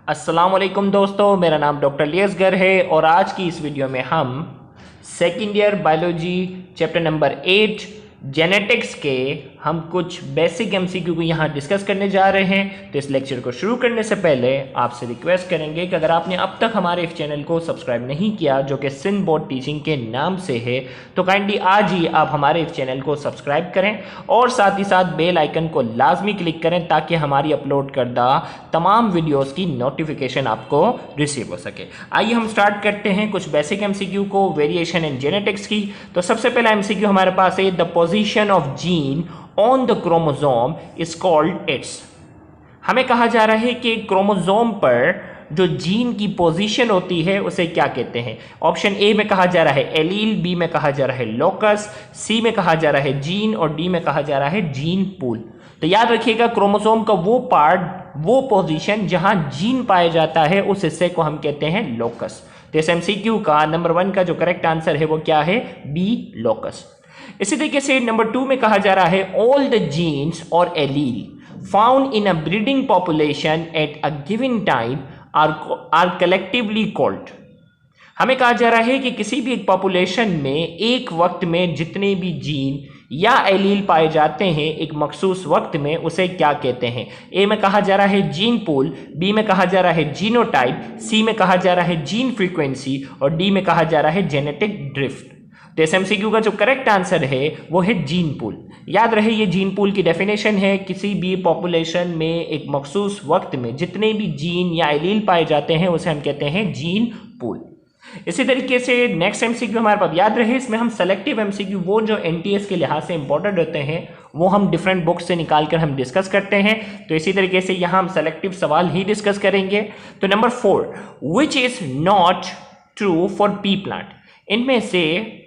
अस्सलाम वालेकुम दोस्तों, मेरा नाम डॉक्टर लियसगर है और आज की इस वीडियो में हम second year biology chapter number 8 genetics के हम कुछ बेसिक एमसीक्यू को यहाँ डिस्कस करने जा रहे हैं। तो इस लेक्चर को शुरू करने से पहले आपसे रिक्वेस्ट करेंगे कि अगर आपने अब तक हमारे इस चैनल को सब्सक्राइब नहीं किया जो कि सिंध बोर्ड टीचिंग के नाम से है, तो काइंडली आज ही आप हमारे इस चैनल को सब्सक्राइब करें और साथ ही साथ बेल आइकन को लाजमी क्लिक करें ताकि हमारी अपलोड करदा तमाम वीडियोस की नोटिफिकेशन आपको रिसीव हो सके। आइए हम स्टार्ट करते हैं कुछ बेसिक एमसीक्यू को वेरिएशन इन जेनेटिक्स की। तो सबसे पहला एमसीक्यू हमारे पास है, the position of gene on the chromosome is called its. हमें कहा जा रहा है कि क्रोमोसोम पर जो जीन की पोजीशन होती है उसे क्या कहते हैं। ऑप्शन ए में कहा जा रहा है एलील, बी में कहा जा रहा है लोकस, सी में कहा जा रहा है जीन और डी में कहा जा रहा है जीन पूल। तो याद रखिएगा, क्रोमोसोम का वो पार्ट, वो पोजीशन जहां जीन पाया जाता है उस हिस्से को हम कहते हैं लोकस। तो इस एमसीक्यू का नंबर 1 का जो करेक्ट आंसर है वो क्या है, बी लोकस। इसी तरीके से नंबर 2 में कहा जा रहा है ऑल द जीन्स और allele found in a breeding population at a given time are collectively called. हमें कहा जा रहा है कि किसी भी एक पॉपुलेशन में एक वक्त में जितने भी जीन या एलील पाए जाते हैं एक मखसूस वक्त में, उसे क्या कहते हैं। ए में कहा जा रहा है जीन पूल, बी में कहा जा रहा है जीनोटाइप, सी में कहा जा रहा है जीन फ्रीक्वेंसी और डी में कहा जा रहा है जेनेटिक ड्रिफ्ट। तो इस एमसीक्यू का जो करेक्ट आंसर है वो है जीन पूल। याद रहे, ये जीन पूल की डेफिनेशन है, किसी भी पॉपुलेशन में एक मखसूस वक्त में जितने भी जीन या एलील पाए जाते हैं उसे हम कहते हैं जीन पूल। इसी तरीके से नेक्स्ट एमसीक्यू हमारे पास, याद रहे इसमें हम सेलेक्टिव एमसीक्यू, वो जो एनटीएस के लिहाज से इंपॉर्टेंट होते हैं वो हम डिफरेंट बुक्स से निकाल कर हम डिस्कस करते हैं। तो इसी तरीके से यहाँ हम सेलेक्टिव सवाल ही डिस्कस करेंगे। तो number 4, which is not true for P plant. इनमें से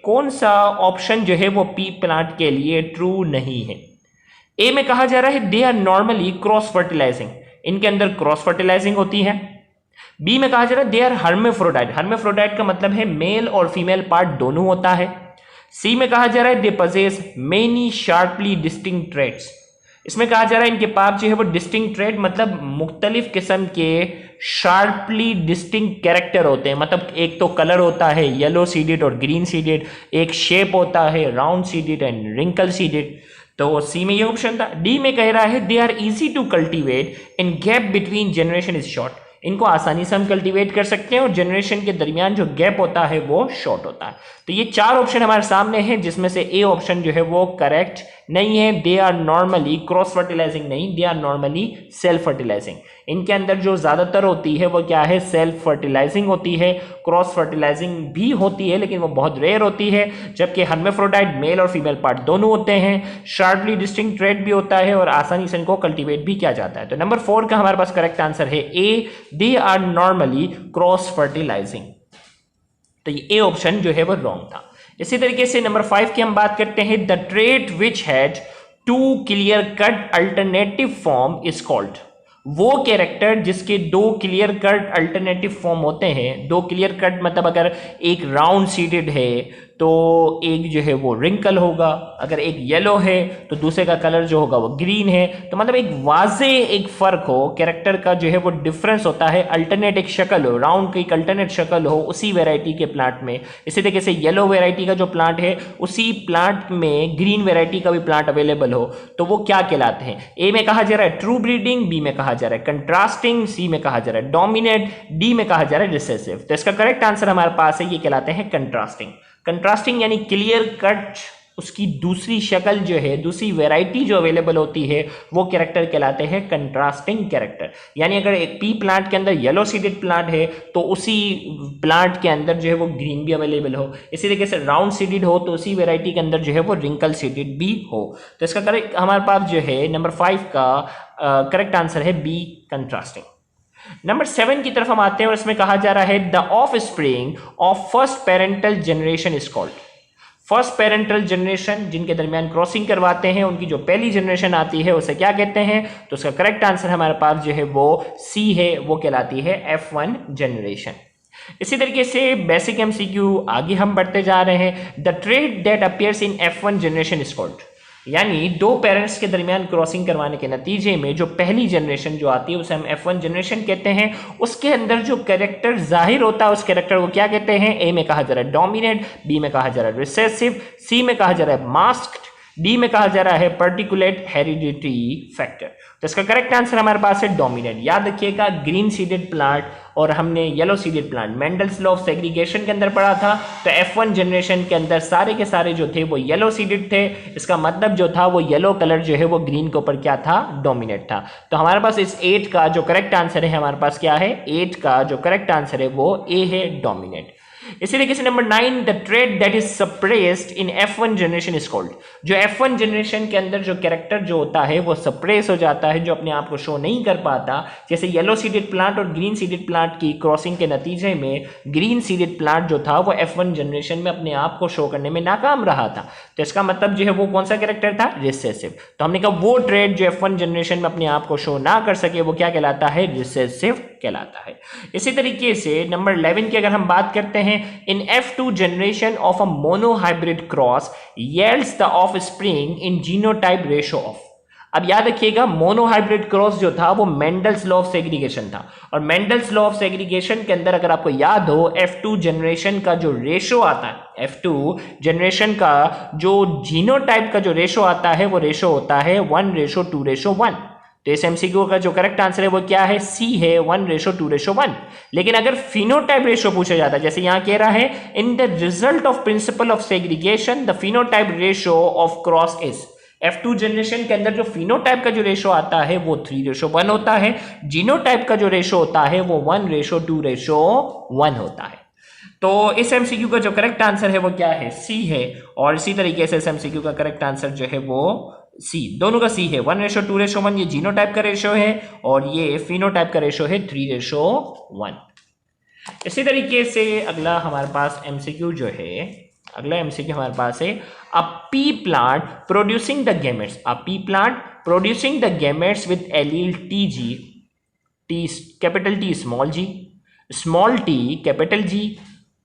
कौन सा ऑप्शन जो है वो पी प्लांट के लिए ट्रू नहीं है। ए में कहा जा रहा है they are normally cross fertilising, इनके अंदर क्रॉस फर्टिलाइजिंग होती है। बी में कहा जा रहा है दे आर हर्मेफ्रोडाइट, हर्मेफ्रोडाइट का मतलब है मेल और फीमेल पार्ट दोनों होता है। सी में कहा जा रहा है they possess many sharply distinct traits, इसमें कहा जा रहा है इनके पास जो है वो डिस्टिंक्ट ट्रेट मतलब मुख्तलिफ किस्म के शार्पली डिस्टिंक्ट कैरेक्टर होते हैं। मतलब एक तो कलर होता है येलो सीडेड और ग्रीन सीडेड, एक शेप होता है round seeded and wrinkle seeded. तो सी में ये ऑप्शन था। डी में कह रहा है they are easy to cultivate in gap between generation is short, इनको आसानी से हम कल्टीवेट कर सकते हैं और जनरेशन के दरमियान जो गैप होता है वो शॉर्ट होता है। तो ये 4 ऑप्शन हमारे सामने हैं जिसमें से ए ऑप्शन जो है वो करेक्ट नहीं है। They are normally cross fertilising नहीं, they are normally self fertilising. इनके अंदर जो ज्यादातर होती है वो क्या है, सेल्फ फर्टिलाइजिंग होती है। क्रॉस फर्टिलाइजिंग भी होती है लेकिन वो बहुत रेयर होती है। जबकि हर्मेफ्रोडाइट मेल और फीमेल पार्ट दोनों होते हैं, शार्पली डिस्टिंक्ट ट्रेट भी होता है और आसानी से इनको कल्टीवेट भी किया जाता है। तो नंबर 4 का हमारे पास करेक्ट आंसर है a, they are normally cross fertilising. तो ये ए ऑप्शन जो है वो रॉन्ग था। इसी तरीके से नंबर 5 की हम बात करते हैं, the trait which had 2 clear cut alternative form is called. वो कैरेक्टर जिसके 2 क्लियर कट अल्टरनेटिव फॉर्म होते हैं। 2 क्लियर कट मतलब अगर एक राउंड सीडेड है तो एक जो है वो रिंकल होगा, अगर एक येलो है तो दूसरे का कलर जो होगा वो ग्रीन है। तो मतलब एक वाजे एक फर्क हो, कैरेक्टर का जो है वो डिफरेंस होता है, अल्टरनेट एक शक्ल हो, राउंड की एक अल्टरनेट शक्ल हो उसी वैरायटी के प्लांट में। इसी तरीके से येलो वैरायटी का जो प्लांट है उसी प्लांट में ग्रीन वैरायटी का भी प्लांट अवेलेबल हो, तो वो क्या कहलाते हैं। ए में कहा जा रहा है ट्रू ब्रीडिंग, बी में कहा जा रहा है कंट्रास्टिंग, सी में कहा जा रहा है डोमिनेट, डी में कहा जा रहा है रिसेसिव। तो इसका करेक्ट आंसर हमारे पास है, ये कहलाते हैं कंट्रास्टिंग। कंट्रास्टिंग यानी क्लियर कट उसकी दूसरी शक्ल जो है, दूसरी वैरायटी जो अवेलेबल होती है वो कैरेक्टर कहलाते हैं कंट्रास्टिंग कैरेक्टर। यानी अगर एक पी प्लांट के अंदर येलो सीडेड प्लांट है तो उसी प्लांट के अंदर जो है वो ग्रीन भी अवेलेबल हो, इसी तरीके से राउंड सीडेड हो तो उसी वैरायटी के अंदर जो है वो रिंकल सीडेड भी हो। तो इसका करेक्ट हमारे पास जो है नंबर 5 का करेक्ट आंसर है बी, कंट्रास्टिंग। नंबर 7 की तरफ हम आते हैं और इसमें कहा जा रहा है the of spring of first parental generation is called. First parental generation जिनके दरमियान क्रॉसिंग करवाते हैं उनकी जो पहली जनरेशन आती है उसे क्या कहते हैं। तो उसका करेक्ट आंसर हमारे पास जो है वो सी है, वो कहलाती है F1 जनरेशन। इसी तरीके से बेसिक एमसीक्यू आगे हम बढ़ते जा रहे हैं। The trait that appears in F1 generation is called. यानी दो पेरेंट्स के दरमियान क्रॉसिंग करवाने के नतीजे में जो पहली जनरेशन जो आती है उसे हम F1 जनरेशन कहते हैं। उसके अंदर जो कैरेक्टर जाहिर होता है उस कैरेक्टर को क्या कहते हैं? ए में कहा जा रहा है डोमिनेंट, बी में कहा जा रहा है रिसेसिव, सी में कहा जा रहा है मास्क्ड, डी में कहा जा रहा है पर्टिकुलेट हेरिडिटी फैक्टर। तो इसका करेक्ट आंसर हमारे पास है डोमिनेंट। याद रखिएगा ग्रीन सीडेड प्लांट और हमने yellow seeded plant Mendel's law of segregation के अंदर पढ़ा था। तो F1 जनरेशन के अंदर सारे के सारे जो थे वो येलो सीडेड थे। इसका मतलब जो था वो येलो कलर जो है वो ग्रीन के ऊपर क्या था? डोमिनेट था। तो हमारे पास इस 8 का जो करेक्ट आंसर है हमारे पास क्या है? 8 का जो करेक्ट आंसर है वो ए है, डोमिनेट। इसी तरीके से number 9, the trade that is suppressed in F1 generation is called. जो F1 जनरेशन के अंदर जो कैरेक्टर जो होता है वो सप्रेस हो जाता है, जो अपने आप को शो नहीं कर पाता। जैसे येलो सीडेड प्लांट और ग्रीन सीडेड प्लांट की क्रॉसिंग के नतीजे में ग्रीन सीडेड प्लांट जो था वो F1 जनरेशन में अपने आप को शो करने में नाकाम रहा था। तो इसका मतलब जो है वो कौन सा कैरेक्टर था? रिसेसिव। तो हमने कहा वो ट्रेड जो F1 जनरेशन में अपने आप को शो ना कर सके वो क्या कहलाता है? रिसेसिव कहलाता है। इसी तरीके से नंबर 11 की अगर हम बात करते हैं, in F2 generation of a monohybrid cross yields the offspring in genotype ratio of। अब याद रखिएगा मोनोहाइब्रिड क्रॉस जो था वो मेंडल्स लॉ ऑफ सेग्रीगेशन था, और मेंडल्स लॉ ऑफ सेग्रीगेशन के अंदर अगर आपको याद हो F2 जनरेशन का जो रेशो आता है, F2 जनरेशन का जो जीनोटाइप का जो रेशो आता है वो रेशो होता है 1:2:1। तो इस एमसीक्यू का जो करेक्ट आंसर है वो क्या है? सी है, 1:2:1। लेकिन अगर फिनोटाइप रेशो पूछा जाता है, जैसे यहां कह रहा है in the result of principle of segregation the phenotype ratio of cross is. F2 generation के अंदर जो फिनोटाइप का जो रेशो आता है वो 3:1 होता है, जीनोटाइप का जो रेशो होता है वो 1:2:1 होता है। तो इस एमसीक्यू का जो करेक्ट आंसर है वो क्या है? सी है। और इसी तरीके से इस एमसीक्यू का करेक्ट आंसर जो है वो सी, दोनों का सी है, 1:2:1। ये जीनोटाइप का रेशो है और ये फिनोटाइप का रेशो है 3:1। इसी तरीके से अगला हमारे पास एमसीक्यू जो है, अगला एमसीक्यू हमारे पास है a pea plant producing the gametes. A pea plant producing the gametes with allele TG, T capital T small g, small t capital G,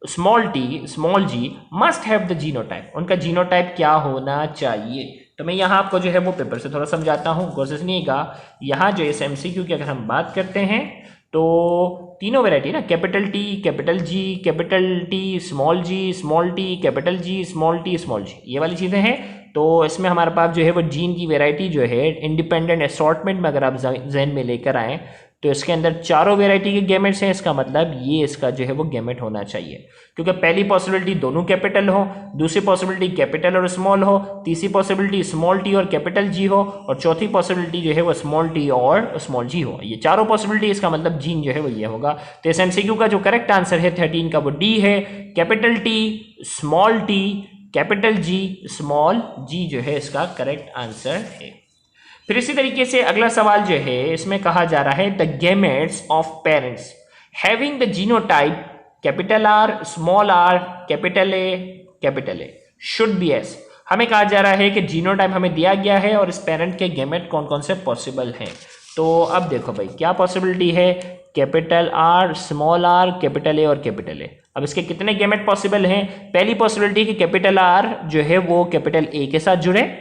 small t small g must have the genotype. उनका genotype क्या होना चाहिए? तो मैं यहाँ आपको जो है वो पेपर से थोड़ा समझाता हूँ, गौर से सुनिएगा। यहाँ जो इस एमसीक्यू की अगर हम बात करते हैं तो तीनों वैरायटी ना, capital T capital G capital T small g small t capital G small t small g, ये वाली चीज़ें हैं। तो इसमें हमारे पास जो है वो जीन की वैरायटी जो है इंडिपेंडेंट असॉर्टमेंट में अगर आप जहन में लेकर आएँ तो इसके अंदर चारों वैरायटी के गैमेट्स हैं। इसका मतलब ये इसका जो है वो गैमेट होना चाहिए, क्योंकि पहली पॉसिबिलिटी दोनों कैपिटल हो, दूसरी पॉसिबिलिटी कैपिटल और स्मॉल हो, तीसरी पॉसिबिलिटी स्मॉल t और कैपिटल G हो, और चौथी पॉसिबिलिटी जो है वो स्मॉल t और स्मॉल g हो। ये चारों पॉसिबिलिटी, इसका मतलब जीन जो है वो ये होगा। तो इस एमसीक्यू का जो करेक्ट आंसर है 13 का वो डी है, capital T small t capital G small g जो है इसका करेक्ट आंसर है। फिर इसी तरीके से अगला सवाल जो है इसमें कहा जा रहा है the gametes of parents having the genotype capital R small r capital A should be S. हमें कहा जा रहा है कि जीनोटाइप हमें दिया गया है और इस पेरेंट के गैमेट कौन कौन से पॉसिबल हैं। तो अब देखो भाई क्या पॉसिबिलिटी है, capital R small r capital A और कैपिटल A। अब इसके कितने गैमेट पॉसिबल हैं? पहली पॉसिबिलिटी कि कैपिटल R जो है वो कैपिटल A के साथ जुड़े,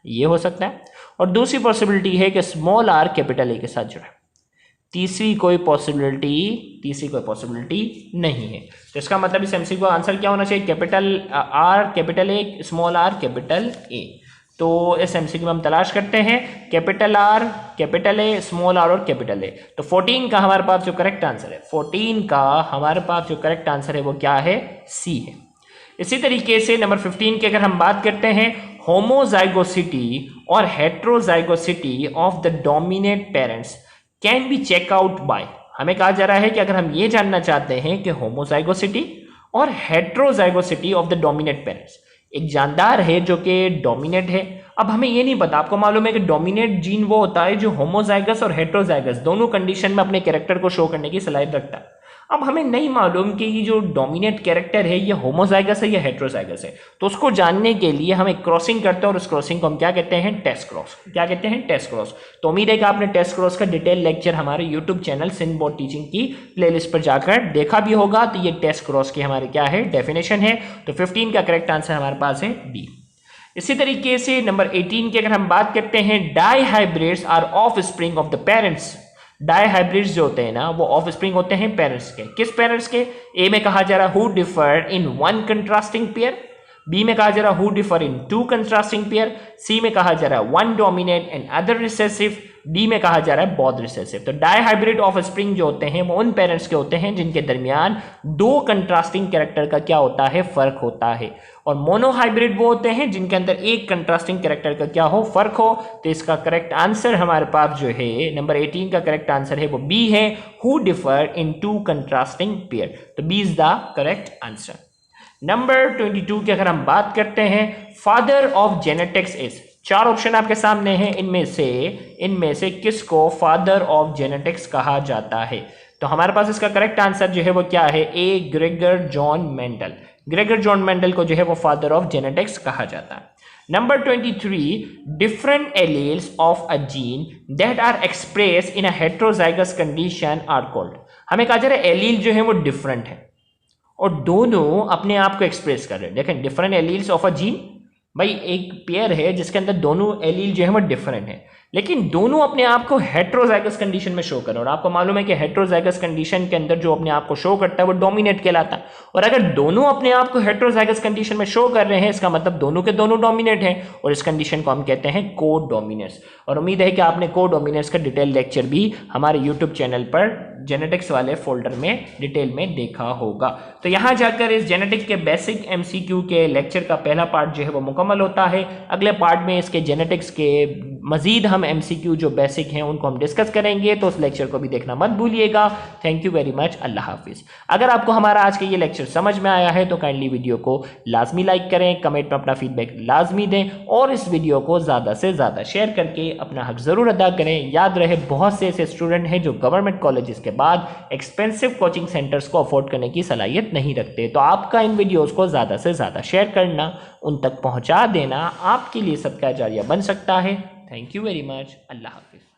ये हो सकता है, और दूसरी पॉसिबिलिटी है कि स्मॉल r कैपिटल A के साथ जुड़े। तीसरी कोई पॉसिबिलिटी नहीं है। तो इसका मतलब इस एमसीक्यू का आंसर क्या होना चाहिए? Capital R capital A small r capital A। तो इस एमसीक्यू में हम तलाश करते हैं capital R capital A small r और कैपिटल A। तो 14 का हमारे पास जो करेक्ट आंसर है, 14 का हमारे पास जो करेक्ट आंसर है वो क्या है? सी है। इसी तरीके से नंबर 15 की अगर हम बात करते हैं होमोजाइगोसिटी और heterozygosity of the dominate parents can be check out by. हमें कहा जा रहा है कि अगर हम ये जानना चाहते हैं कि होमोजाइगोसिटी और heterozygosity of the dominate parents, एक जानदार है जो कि डोमिनेट है। अब हमें ये नहीं पता, आपको मालूम है कि डोमिनेट जीन वो होता है जो होमोजाइगस और हेट्रोजाइगस दोनों कंडीशन में अपने कैरेक्टर को शो करने की सलाहियत रखता है। अब हमें नहीं मालूम कि ये जो डोमिनेट कैरेक्टर है ये होमोजाइगस है या हेट्रोजाइगस है, तो उसको जानने के लिए हम एक क्रॉसिंग करते हैं और उस क्रॉसिंग को हम क्या कहते हैं? Test cross. क्या कहते हैं? Test cross. तो उम्मीद है कि आपने टेस्ट क्रॉस का डिटेल लेक्चर हमारे यूट्यूब चैनल सिंधबोर्ड टीचिंग की प्लेलिस्ट पर जाकर देखा भी होगा। तो ये टेस्ट क्रॉस की हमारी क्या है? डेफिनेशन है। तो 15 का करेक्ट आंसर हमारे पास है डी। इसी तरीके से नंबर 18 की अगर हम बात करते हैं, dihybrids are offspring of the parents. Dihybrids जो होते हैं ना वो ऑफ स्प्रिंग होते हैं पेरेंट्स के। किस पेरेंट्स के? ए में कहा जा रहा who differ in one contrasting pair, B में कहा जा रहा who differ in two contrasting pair, C में कहा जा रहा है one dominant and other recessive, D में कहा जा रहा है बोथ रिसेसिव। तो डाई हाइब्रिड ऑफ स्प्रिंग जो होते हैं वो उन पेरेंट्स के होते हैं जिनके दरमियान दो कंट्रास्टिंग कैरेक्टर का क्या होता है? फर्क होता है। और मोनो हाइब्रिड वो होते हैं जिनके अंदर एक कंट्रास्टिंग कैरेक्टर का क्या हो? फर्क हो। तो इसका करेक्ट आंसर हमारे पास जो है नंबर 18 का करेक्ट आंसर है वो बी है, who differ in two contrasting pair. तो B is the correct answer. Number 22 की अगर हम बात करते हैं, फादर ऑफ जेनेटिक्स इज। चार ऑप्शन आपके सामने हैं, इनमें से किसको फादर ऑफ जेनेटिक्स कहा जाता है? तो हमारे पास इसका करेक्ट आंसर जो है वो क्या है? A, Gregor John Mendel. Gregor John Mendel को जो है वो फादर ऑफ जेनेटिक्स कहा जाता है। Number 23, different alleles of a gene that are express in a heterozygous condition are called. हमें कहा जा रहा है एलील जो है वो डिफरेंट है और दोनों अपने आप को एक्सप्रेस कर रहे हैं। देखें, different alleles of a gene, भाई एक पेयर है जिसके अंदर दोनों एलील जो है वो डिफरेंट है, लेकिन दोनों अपने आप को हेटेरोजाइगस कंडीशन में शो कर रहे हैं। और आपको मालूम है कि हेटेरोजाइगस कंडीशन के अंदर जो अपने आप को शो करता है वो डोमिनेट कहलाता है। और अगर दोनों अपने आप को हेटेरोजाइगस कंडीशन में शो कर रहे हैं, इसका मतलब दोनों के दोनों डोमिनेट हैं और इस कंडीशन को हम कहते हैं को डोमिनेंस। और उम्मीद है कि आपने को डोमिनेंस का डिटेल लेक्चर भी हमारे यूट्यूब चैनल पर जेनेटिक्स वाले फोल्डर में डिटेल में देखा होगा। तो यहाँ जाकर इस जेनेटिक्स के बेसिक MCQ के लेक्चर का पहला पार्ट जो है वो मुकम्मल होता है। अगले पार्ट में इसके जेनेटिक्स के मजीद हम MCQ जो बेसिक हैं उनको हम डिस्कस करेंगे, तो उस लेक्चर को भी देखना मत भूलिएगा। Thank you very much. अल्लाह हाफिज़। अगर आपको हमारा आज का ये लेक्चर समझ में आया है तो काइंडली वीडियो को लाजमी लाइक करें, कमेंट में अपना फीडबैक लाजमी दें और इस वीडियो को ज़्यादा से ज़्यादा शेयर करके अपना हक ज़रूर अदा करें। याद रहे, बहुत से ऐसे स्टूडेंट हैं जो गवर्नमेंट कॉलेजेस के बाद एक्सपेंसिव कोचिंग सेंटर्स को अफोर्ड करने की सलाहियत नहीं रखते। तो आपका इन वीडियोज़ को ज़्यादा से ज़्यादा शेयर करना, उन तक पहुँचा देना आपके लिए सदका जारिया बन सकता है। Thank you very much. अल्लाह हाफिज़।